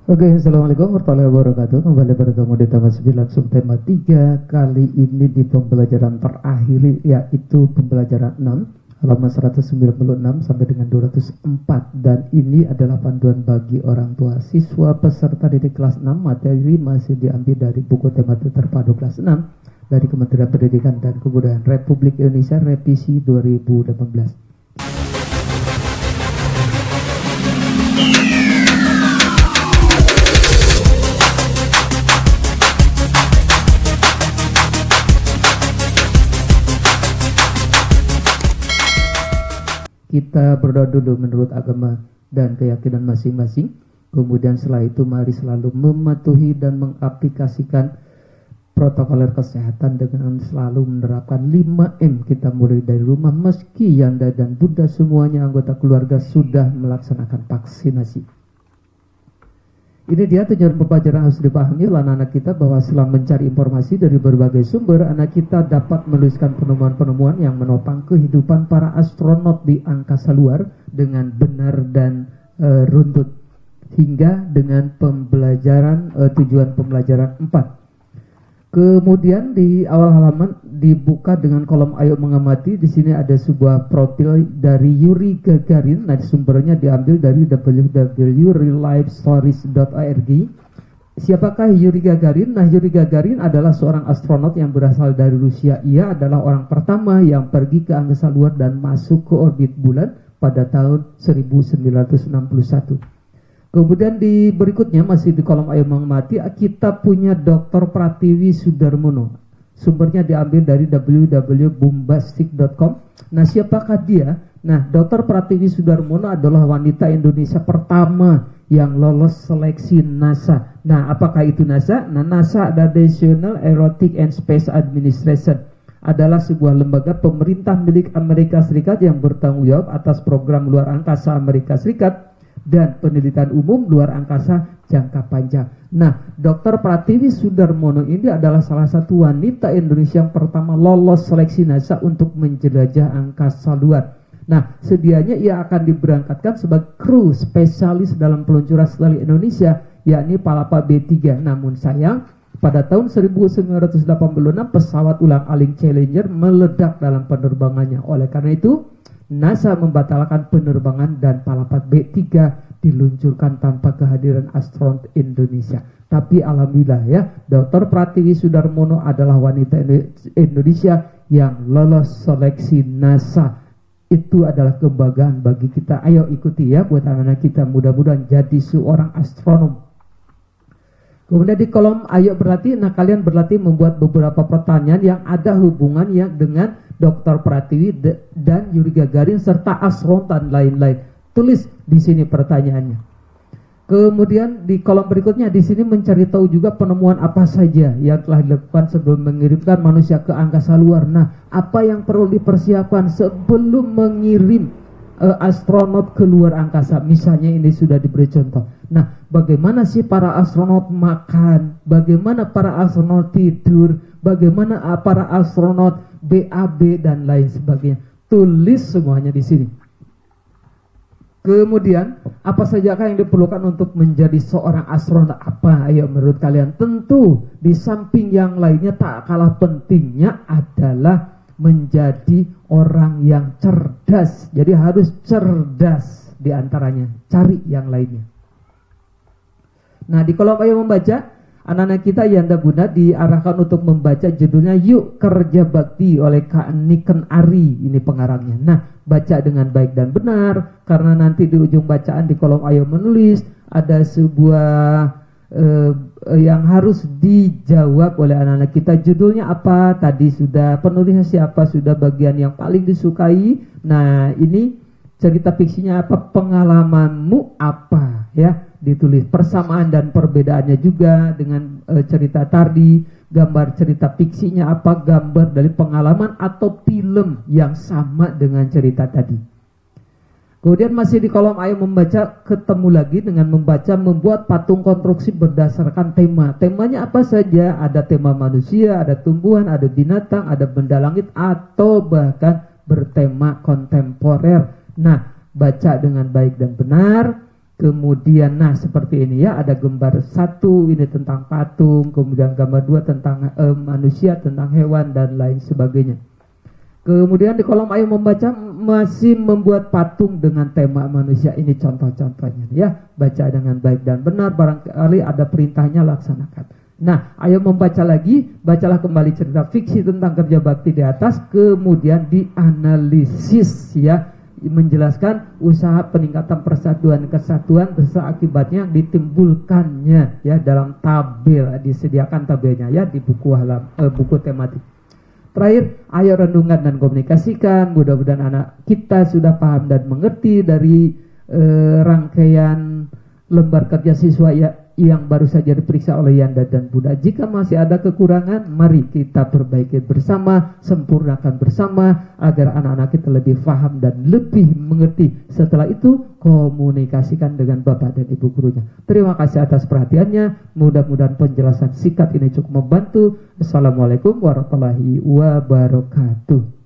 Oke, Assalamualaikum warahmatullahi wabarakatuh. Kembali bertemu di tema 9 subtema 3. Kali ini di pembelajaran terakhir, yaitu pembelajaran 6 halaman 196 sampai dengan 204. Dan ini adalah panduan bagi orang tua siswa peserta didik kelas 6. Materi masih diambil dari buku tema terpadu kelas 6 dari Kementerian Pendidikan dan Kebudayaan Republik Indonesia, revisi 2018. Kita berdoa dulu menurut agama dan keyakinan masing-masing. Kemudian setelah itu mari selalu mematuhi dan mengaplikasikan protokol kesehatan dengan selalu menerapkan 5M. Kita mulai dari rumah meski Yanda dan Bunda semuanya anggota keluarga sudah melaksanakan vaksinasi. Ini dia tujuan pembelajaran harus dipahami oleh anak-anak kita, bahwa setelah mencari informasi dari berbagai sumber, anak kita dapat menuliskan penemuan-penemuan yang menopang kehidupan para astronot di angkasa luar dengan benar dan runtut, hingga dengan pembelajaran tujuan pembelajaran 4. Kemudian di awal halaman dibuka dengan kolom ayo mengamati. Di sini ada sebuah profil dari Yuri Gagarin. Nah, sumbernya diambil dari www.reallifestories.org. Siapakah Yuri Gagarin? Nah, Yuri Gagarin adalah seorang astronot yang berasal dari Rusia. Ia adalah orang pertama yang pergi ke angkasa luar dan masuk ke orbit bulan pada tahun 1961. Kemudian di berikutnya masih di kolom ayo mengamati, kita punya Dr. Pratiwi Sudarmono. Sumbernya diambil dari www.bombastic.com. Nah, siapakah dia? Nah, Dr. Pratiwi Sudarmono adalah wanita Indonesia pertama yang lolos seleksi NASA. Nah, apakah itu NASA? Nah, NASA adalah National Aeronautics and Space Administration, adalah sebuah lembaga pemerintah milik Amerika Serikat yang bertanggung jawab atas program luar angkasa Amerika Serikat dan penelitian umum luar angkasa jangka panjang. Nah, Dr. Pratiwi Sudarmono ini adalah salah satu wanita Indonesia yang pertama lolos seleksi NASA untuk menjelajah angkasa luar. Nah, sedianya ia akan diberangkatkan sebagai kru spesialis dalam peluncuran setelah Indonesia, yakni Palapa B3. Namun sayang, pada tahun 1986 pesawat ulang-alik Challenger meledak dalam penerbangannya. Oleh karena itu, NASA membatalkan penerbangan dan Palapa B3 diluncurkan tanpa kehadiran astronot Indonesia. Tapi alhamdulillah ya, Dr. Pratiwi Sudarmono adalah wanita Indonesia yang lolos seleksi NASA. Itu adalah kebanggaan bagi kita. Ayo ikuti ya buat anak-anak kita, mudah-mudahan jadi seorang astronom. Kemudian di kolom ayo berlatih, nah kalian berlatih membuat beberapa pertanyaan yang ada hubungannya dengan Dr. Pratiwi dan Yuri Gagarin serta astronot dan lain-lain. Tulis di sini pertanyaannya. Kemudian di kolom berikutnya di sini mencari tahu juga penemuan apa saja yang telah dilakukan sebelum mengirimkan manusia ke angkasa luar. Nah, apa yang perlu dipersiapkan sebelum mengirim astronot ke luar angkasa? Misalnya ini sudah diberi contoh. Nah, bagaimana sih para astronot makan? Bagaimana para astronot tidur? Bagaimana para astronot BAB dan lain sebagainya? Tulis semuanya di sini. Kemudian, apa sajakah yang diperlukan untuk menjadi seorang astronot? Apa? Ayo menurut kalian. Tentu di samping yang lainnya tak kalah pentingnya adalah menjadi orang yang cerdas. Jadi harus cerdas di antaranya. Cari yang lainnya. Nah, di kolom ayo membaca, anak-anak kita Yanda Bunda diarahkan untuk membaca judulnya Yuk Kerja Bakti oleh Kak Niken Ari. Ini pengarangnya. Nah, baca dengan baik dan benar, karena nanti di ujung bacaan di kolom ayo menulis ada sebuah yang harus dijawab oleh anak-anak kita. Judulnya apa? Tadi sudah. Penulisnya siapa? Sudah. Bagian yang paling disukai. Nah, ini cerita fiksinya apa? Pengalamanmu apa? Ya, ditulis. Persamaan dan perbedaannya juga dengan cerita tadi. Gambar cerita fiksinya apa? Gambar dari pengalaman atau film yang sama dengan cerita tadi. Kemudian masih di kolom ayo membaca, ketemu lagi dengan membaca membuat patung konstruksi berdasarkan tema. Temanya apa saja? Ada tema manusia, ada tumbuhan, ada binatang, ada benda langit, atau bahkan bertema kontemporer. Nah, baca dengan baik dan benar. Kemudian nah seperti ini ya, ada gambar 1 ini tentang patung, kemudian gambar 2 tentang manusia, tentang hewan dan lain sebagainya. Kemudian di kolom ayo membaca masih membuat patung dengan tema manusia. Ini contoh-contohnya ya, baca dengan baik dan benar, barangkali ada perintahnya laksanakan. Nah, ayo membaca lagi, bacalah kembali cerita fiksi tentang kerja bakti di atas, kemudian dianalisis ya, menjelaskan usaha peningkatan persatuan kesatuan beserta akibatnya ditimbulkannya ya dalam tabel, disediakan tabelnya ya di buku buku tematik. Terakhir, ayo renungan dan komunikasikan. Mudah-mudahan anak kita sudah paham dan mengerti dari rangkaian lembar kerja siswa yang baru saja diperiksa oleh Yanda dan Bunda. Jika masih ada kekurangan, mari kita perbaiki bersama, sempurnakan bersama, agar anak-anak kita lebih paham dan lebih mengerti. Setelah itu, komunikasikan dengan Bapak dan Ibu gurunya. Terima kasih atas perhatiannya. Mudah-mudahan penjelasan singkat ini cukup membantu. Assalamualaikum warahmatullahi wabarakatuh.